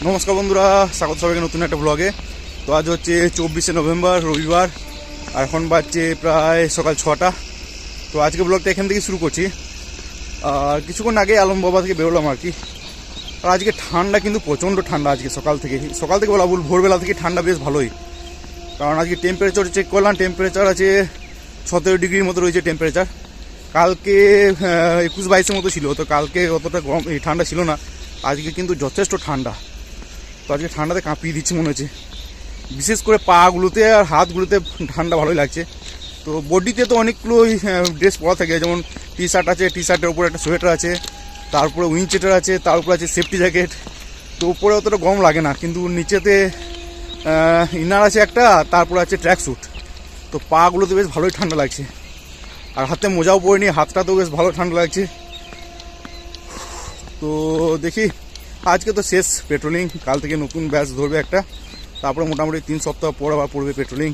নমস্কার বন্ধুরা, স্বাগত সবাইকে নতুন একটা ব্লগে। তো আজ হচ্ছে 24শে নভেম্বর, রবিবার, আর এখন বাজছে প্রায় সকাল 6টা। তো আজকে ব্লগটা এখান থেকে শুরু করছি। আর কিছুক্ষণ আগে আলমবাবা থেকে বেরোলাম আর কি। আর আজকে ঠান্ডা কিন্তু প্রচণ্ড ঠান্ডা, আজকে সকাল থেকে বলা ভুল, ভোরবেলা থেকে ঠান্ডা বেশ ভালোই। কারণ আজকে টেম্পারেচার চেক করলাম, টেম্পারেচার আছে 17 ডিগ্রির মতো রয়েছে টেম্পারেচার। কালকে 21-22-এর মতো ছিল, তো কালকে অতটা গরম ঠান্ডা ছিল না। আজকে কিন্তু যথেষ্ট ঠান্ডা। তো আজকে ঠান্ডাতে কাঁপিয়ে দিচ্ছে মনে হচ্ছে, বিশেষ করে পাগুলোতে আর হাতগুলোতে ঠান্ডা ভালোই লাগছে। তো বডিতে তো অনেকগুলো ড্রেস পরা থাকে, যেমন টি শার্ট আছে, টি শার্টের উপরে একটা সোয়েটার আছে, তারপরে উইন্ডচিটার আছে, তার উপরে আছে সেফটি জ্যাকেট। তো উপরে অতটা গরম লাগে না, কিন্তু নিচেতে ইনার আছে একটা, তারপরে আছে ট্র্যাক স্যুট। তো পাগুলোতে বেশ ভালোই ঠান্ডা লাগছে। আর হাতে মোজাও পরিনি, হাতটাতেও বেশ ভালো ঠান্ডা লাগছে। তো দেখি, আজকে তো শেষ পেট্রোলিং, কাল থেকে নতুন ব্যাচ ধরবে একটা, তারপরে মোটামুটি 3 সপ্তাহ পর আবার পড়বে পেট্রোলিং।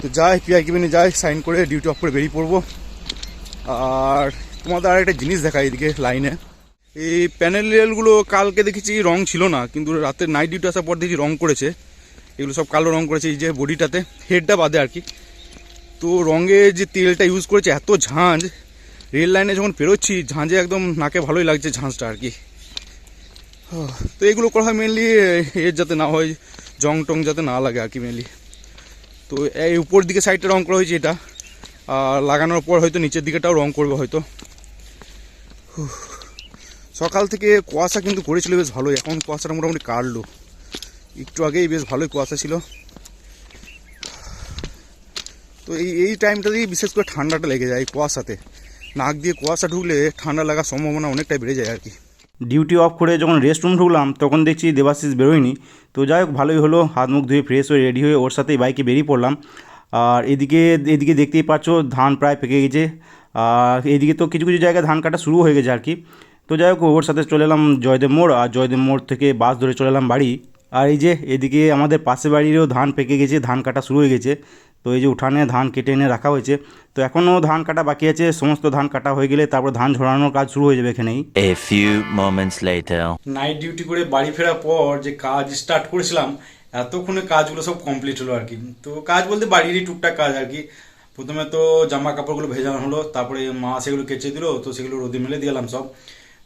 তো যাই, পিআইকিবিনে যাই, সাইন করে ডিউটি অফ করে বেরিয়ে পড়বো। আর তোমাদের আর একটা জিনিস দেখা, এইদিকে লাইনে এই প্যানেল রেলগুলো কালকে দেখেছি রং ছিল না, কিন্তু রাতে নাইট ডিউটি আসার পর দেখি রং করেছে। এগুলো সব কালো রং করেছে, এই যে বডিটাতে, হেডটা বাদে আর কি। তো রঙে যে তেলটা ইউজ করেছে, এত ঝাঁঝ, রেল লাইনে যখন পেরোচ্ছি ঝাঁঝে একদম নাকে ভালোই লাগছে ঝাঁঝটা আর কি। তো এগুলো করা হয় মেনলি এর যাতে না হয়, জং টং যাতে না লাগে আর কি মেনলি। তো এই উপর দিকে সাইডটা রং করা হয়েছে এটা, আর লাগানোর পর হয়তো নিচের দিকেটাও রং করবে হয়তো। সকাল থেকে কুয়াশা কিন্তু করেছিল বেশ ভালোই, এখন কুয়াশাটা মোটামুটি কাটলো। একটু আগেই বেশ ভালোই কুয়াশা ছিল। তো এই টাইমটাতেই বিশেষ করে ঠান্ডাটা লেগে যায়, এই কুয়াশাতে নাক দিয়ে কুয়াশা ঢুকলে ঠান্ডা লাগার সম্ভাবনা অনেকটাই বেড়ে যায় আর কি। ডিউটি অফ করে যখন রেস্ট রুম ঢুকলাম তখন দেখছি দেবাশিস বেরোয়নি। তো যাই হোক, ভালোই হলো, হাত মুখ ধুয়ে ফ্রেশ হয়ে রেডি হয়ে ওর সাথেই বাইকে বেরিয়ে পড়লাম। আর এদিকে দেখতেই পাচ্ছ ধান প্রায় পেকে গেছে। আর এদিকে তো কিছু কিছু জায়গায় ধান কাটা শুরু হয়ে গেছে আর কি। তো যাই হোক, ওর সাথে চলে এলাম জয়দেব মোড়, আর জয়দেব মোড় থেকে বাস ধরে চলে এলাম বাড়ি। আর এই যে এদিকে আমাদের পাশের বাড়িরও ধান পেকে গেছে, ধান কাটা শুরু হয়ে গেছে। তো এই যে উঠানে ধান কেটে এনে রাখা হয়েছে। তো এখনও ধান কাটা বাকি আছে, সমস্ত ধান কাটা হয়ে গেলে তারপর ধান ঝরানোর কাজ শুরু হয়ে যাবে এখানেই। A few moments later. Night duty করে বাড়ি ফেরার পর যে কাজ স্টার্ট করেছিলাম, এতক্ষণে কাজগুলো সব কমপ্লিট হলো আর কি। তো কাজ বলতে বাড়িরই টুকটাক কাজ আর কি। প্রথমে তো জামা কাপড়গুলো ভেজানো হলো, তারপরে মা সেগুলো কেচে দিল, তো সেগুলো রোদে মেলে দিলাম সব।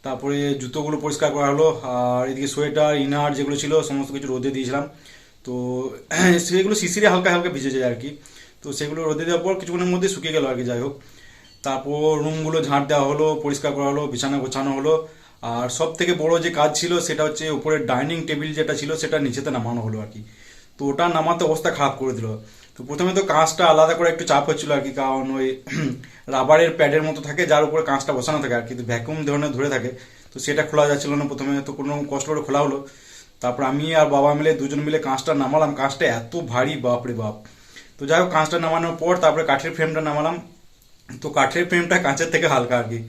তারপরে জুতোগুলো পরিষ্কার করা হলো, আর এদিকে সোয়েটার ইনার যেগুলো ছিল সমস্ত কিছু রোদে দিয়েছিলাম। তো সেগুলো শিশিরে হালকা হালকা ভিজে যায় আর কি। তো সেগুলো রোদে দেওয়ার পর কিছুক্ষণের মধ্যে শুকিয়ে গেল আর কি। যাই হোক, তারপর রুমগুলো ঝাঁট দেওয়া হলো, পরিষ্কার করা হলো, বিছানা গোছানো হলো। আর সব থেকে বড় যে কাজ ছিল সেটা হচ্ছে উপরের ডাইনিং টেবিল যেটা ছিল সেটা নিচেতে নামানো হলো আর কি। তো ওটা নামাতে অবস্থা খারাপ করে দিল। তো প্রথমে তো কাঁচটা আলাদা করে একটু চাপ হচ্ছিল আর কি, কারণ ওই রাবারের প্যাডের মতো থাকে যার উপরে কাঁচটা বসানো থাকে আর কি, ভ্যাকুম ধরনের ধরে থাকে। তো সেটা খোলা যাচ্ছিল না প্রথমে, তো কোনো কষ্ট করে খোলা হলো। তারপর আমি আর বাবা মিলে দুজন মিলে কাঁচটা নামালাম। কাঁচটা এত ভারী, বাপরে বাপ। তো যাই হোক, কাঁচটা নামানোর পর তারপরে কাঠের ফ্রেমটা নামালাম। তো কাঠের ফ্রেমটা কাঁচের থেকে হালকা আর কি।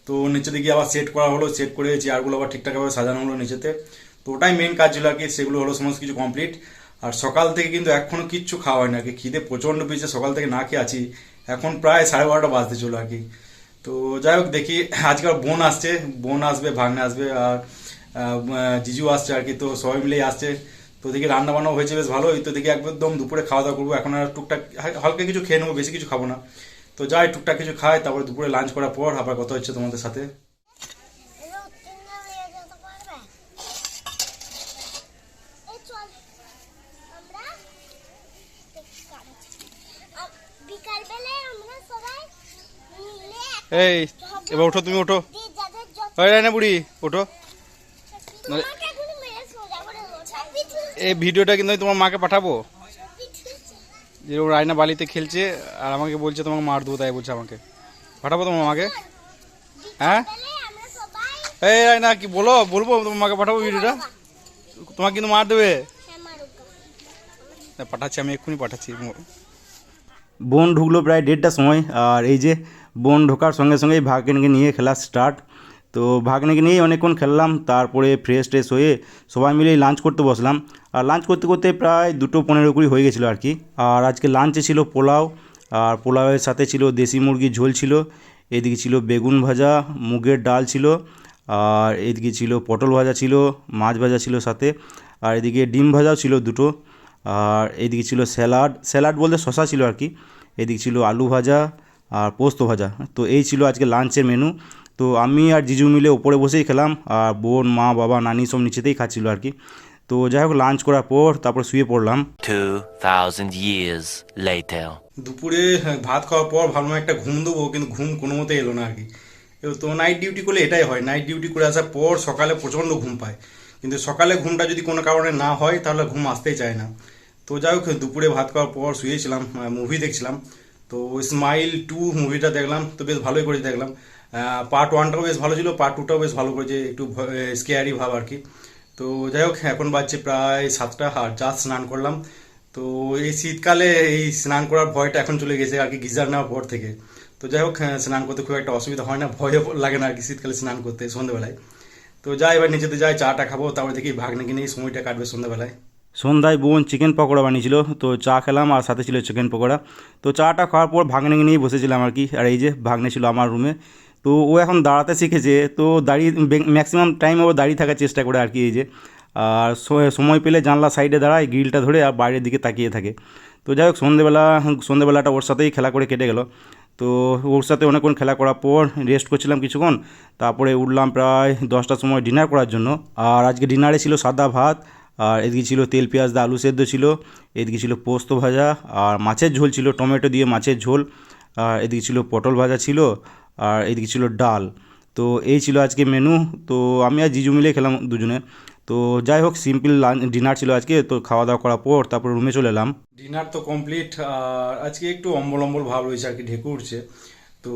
তো নিচে দিকে আবার সেট করা হলো, সেট করে চেয়ারগুলো আবার ঠিকঠাকভাবে সাজানো হলো নিচেতে। তো ওটাই মেন কাজ ছিল আর কি, সেগুলো হলো সমস্ত কিছু কমপ্লিট। আর সকাল থেকে কিন্তু এখনো কিচ্ছু খাওয়া হয়নি আর কি, খিদে প্রচণ্ড পেয়েছে, সকাল থেকে না খেয়ে আছি। এখন প্রায় 12:30 বাজতে চলো আর কি। তো যাই হোক, দেখি আজকে আর বোন আসছে, বোন আসবে, ভাগ্নে আসবে, আর জিজু আসছে আর কি। তো সবাই মিলেই আসছে। তো দেখি রান্না বান্না হয়েছে বেশ ভালোই। তো দেখি একদম দুপুরে খাওয়া দাওয়া করবো। এখন আর টুকটাক হালকা কিছু খেয়ে নেবো, বেশি কিছু খাবো না। তো যাই, টুকটাক কিছু খাই, তারপরে দুপুরে লাঞ্চ করার পর আবার কথা হচ্ছে তোমাদের সাথে। এই এবার ওঠো, তুমি ওঠো, না বুড়ি ওঠো। এই ভিডিওটা কিন্তু আমি তোমার মাকে পাঠাবো, যে ও রায়না বালিতে খেলছে আর আমাকে বলছে তোমাকে মার দেবো, তাই বলছে আমাকে। পাঠাবো তোমার মাকে? হ্যাঁ, এই রায়না কি বলবো তোমার মাকে পাঠাবো ভিডিওটা, তোমাকে কিন্তু মার দেবে। পাঠাচ্ছি, আমি এক্ষুনি পাঠাচ্ছি। বোন ঢুকলো প্রায় 1:30টার সময়। আর এই যে বোন ঢোকার সঙ্গে সঙ্গেই ভাগ্নেকে নিয়ে খেলা স্টার্ট। তো ভাগ্নেকে নিয়েই অনেকক্ষণ খেললাম, তারপরে ফ্রেশ ট্রেশ হয়ে সবাই মিলেই লাঞ্চ করতে বসলাম। আর লাঞ্চ করতে করতে প্রায় 2:15 হয়ে গেছিলো আর কি। আর আজকে লাঞ্চে ছিল পোলাও, আর পোলাওয়ের সাথে ছিল দেশি মুরগির ঝোল ছিল, এদিকে ছিল বেগুন ভাজা, মুগের ডাল ছিল, আর এদিকে ছিল পটল ভাজা ছিল, মাছ ভাজা ছিল সাথে, আর এদিকে ডিম ভাজাও ছিল দুটো, আর এদিকে ছিল স্যালাড, স্যালাড বলতে শশা ছিল আর কি, এদিকে ছিল আলু ভাজা আর পোস্ত ভাজা। তো এই ছিল আজকে লাঞ্চের মেনু। তো আমি আর জিজু মিলে ওপরে বসেই খেলাম, আর বোন, মা, বাবা, নানি সব নিচেতেই খাচ্ছিল আর কি। তো যাই হোক, লাঞ্চ করার পর তারপর শুয়ে পড়লাম। 2,000 years later. দুপুরে ভাত খাওয়ার পর ভাবলাম একটা ঘুম দেবো, কিন্তু ঘুম কোনো মতে এলো না আর কি। তো নাইট ডিউটি করলে এটাই হয়, নাইট ডিউটি করে আসার পর সকালে প্রচণ্ড ঘুম পায়, কিন্তু সকালে ঘুমটা যদি কোনো কারণে না হয় তাহলে ঘুম আসতেই চায় না। তো যাই হোক, দুপুরে ভাত খাওয়ার পর শুয়েছিলাম, মুভি দেখছিলাম। তো স্মাইল 2 মুভিটা দেখলাম, তো বেশ ভালোই করে দেখলাম। পার্ট 1টাও বেশ ভালো ছিল, পার্ট 2টাও বেশ ভালো করেছে, একটু স্কেয়ারি ভাব আর কি। তো যাই হোক, এখন বাজছে প্রায় 7টা, আর যা স্নান করলাম। তো এই শীতকালে এই স্নান করার ভয়টা এখন চলে গেছে আর কি, গিজার নেওয়ার পর থেকে। তো যাই হোক, স্নান করতে খুব একটা অসুবিধা হয় না, ভয়ও লাগে না আর কি শীতকালে স্নান করতে সন্ধ্যেবেলায়। তো যাই, এবার নিচেতে যাই, চাটা খাবো, তারপরে দেখি ভাগ্নেকে নিয়ে সময়টা কাটবে সন্ধ্যাবেলায়। সন্ধ্যায় বোন চিকেন পকোড়া বানিয়েছিল, তো চা খেলাম আর সাথে ছিল চিকেন পকোড়া। তো চাটা খাওয়ার পর ভাগ্নেকে নিয়ে বসেছিলাম আর কি। আর এই যে ভাগ্নে ছিল আমার রুমে, তো ও এখন দাঁড়াতে শিখেছে, তো দাঁড়িয়ে ম্যাক্সিমাম টাইম ও দাঁড়িয়ে থাকার চেষ্টা করে আর কি। এই যে, আর সময় পেলে জানলা সাইডে দাঁড়ায় গ্রিলটা ধরে আর বাইরের দিকে তাকিয়ে থাকে। তো যাই হোক, সন্ধেবেলাটা ওর সাথেই খেলা করে কেটে গেল। তো ওর সাথে অনেকক্ষণ খেলা করার পর রেস্ট করছিলাম কিছুক্ষণ, তারপরে উঠলাম প্রায় 10টার সময় ডিনার করার জন্য। আর আজকে ডিনারে ছিল সাদা ভাত, আর এদিকে ছিল তেল পেঁয়াজ দিয়ে আলু সেদ্ধ ছিল, এদিকে ছিল পোস্ত ভাজা, আর মাছের ঝোল ছিল, টমেটো দিয়ে মাছের ঝোল, আর এদিকে ছিল পটল ভাজা ছিল, আর এদিকে ছিল ডাল। তো এই ছিল আজকে মেনু। তো আমি আর জিজু মিলে খেলাম দুজনে। তো যাই হোক, সিম্পল ডিনার ছিল আজকে। তো খাওয়া দাওয়া করার পর তারপর রুমে চলে এলাম। ডিনার তো কমপ্লিট, আর আজকে একটু অম্বল অম্বল ভাব রয়েছে আর কি, ঢেকে উঠছে। তো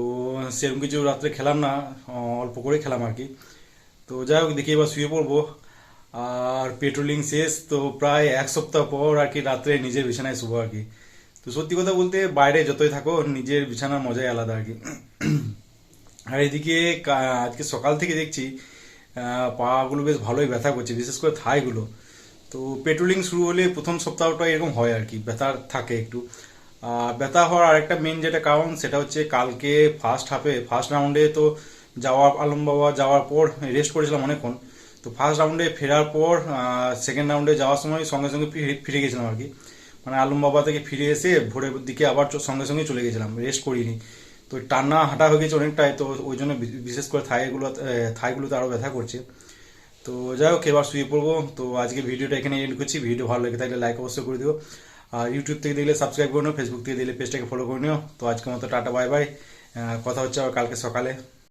সেরকম কিছু রাত্রে খেলাম না, অল্প করে খেলাম আর কি। তো যাই হোক, দেখি এবার শুয়ে পড়বো। আর পেট্রোলিং শেষ, তো প্রায় 1 সপ্তাহ পর আর কি রাত্রে নিজের বিছানায় শুবো আর কি। তো সত্যি কথা বলতে, বাইরে যতই থাকো নিজের বিছানার মজাই আলাদা আর কি। আর এদিকে আজকে সকাল থেকে দেখছি পাগুলো বেশ ভালোই ব্যথা করছে, বিশেষ করে থাইগুলো। তো পেট্রোলিং শুরু হলে প্রথম সপ্তাহটা এরকম হয় আর কি, ব্যথা থাকে একটু। ব্যথা হওয়ার আরেকটা মেন যেটা কারণ, সেটা হচ্ছে কালকে ফার্স্ট রাউন্ডে তো আলম বাবা যাওয়ার পর রেস্ট করেছিলাম অনেকক্ষণ। তো ফার্স্ট রাউন্ডে ফেরার পর সেকেন্ড রাউন্ডে যাওয়ার সময় সঙ্গে সঙ্গে ফিরে গেছিলাম আর কি। মানে আলম বাবা থেকে ফিরে এসে ভোরের দিকে আবার সঙ্গে সঙ্গে চলে গেছিলাম, রেস্ট করিনি। তো টানা হাঁটা হয়ে গেছে অনেকটাই, তো ওই জন্য বিশেষ করে থাইগুলোতে আরও ব্যথা করছে। তো যাই হোক, এবার শুয়ে পড়বো। তো আজকে ভিডিওটা এখানে এন্ড করছি। ভিডিও ভালো লেগে থাকলে লাইক অবশ্যই করে দিও, আর ইউটিউব থেকে দেখলে সাবস্ক্রাইব করে নিও, ফেসবুক থেকে দেখলে পেজটাকে ফলো করে নিও। তো আজকের মতো টাটা, বাই বাই। কথা হচ্ছে আবার কালকে সকালে।